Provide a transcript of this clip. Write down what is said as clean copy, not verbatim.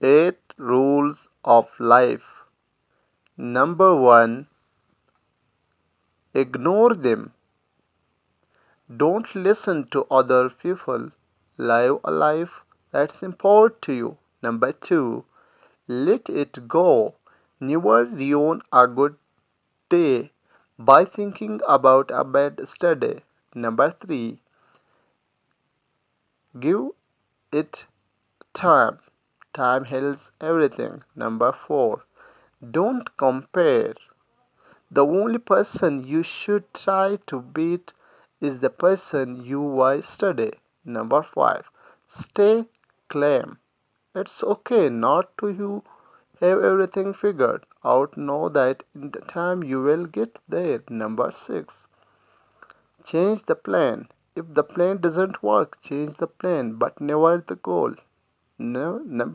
8 rules of life. Number 1, ignore them. Don't listen to other people. Live a life that's important to you. Number 2, let it go. Never ruin a good day by thinking about a bad yesterday. Number 3, give it time. Time heals everything. Number 4, don't compare. The only person you should try to beat is the person you were yesterday. Number 5, stay calm. It's okay not to you have everything figured out. Know that in the time you will get there. Number 6, change the plan. If the plan doesn't work, change the plan, but never the goal. No, number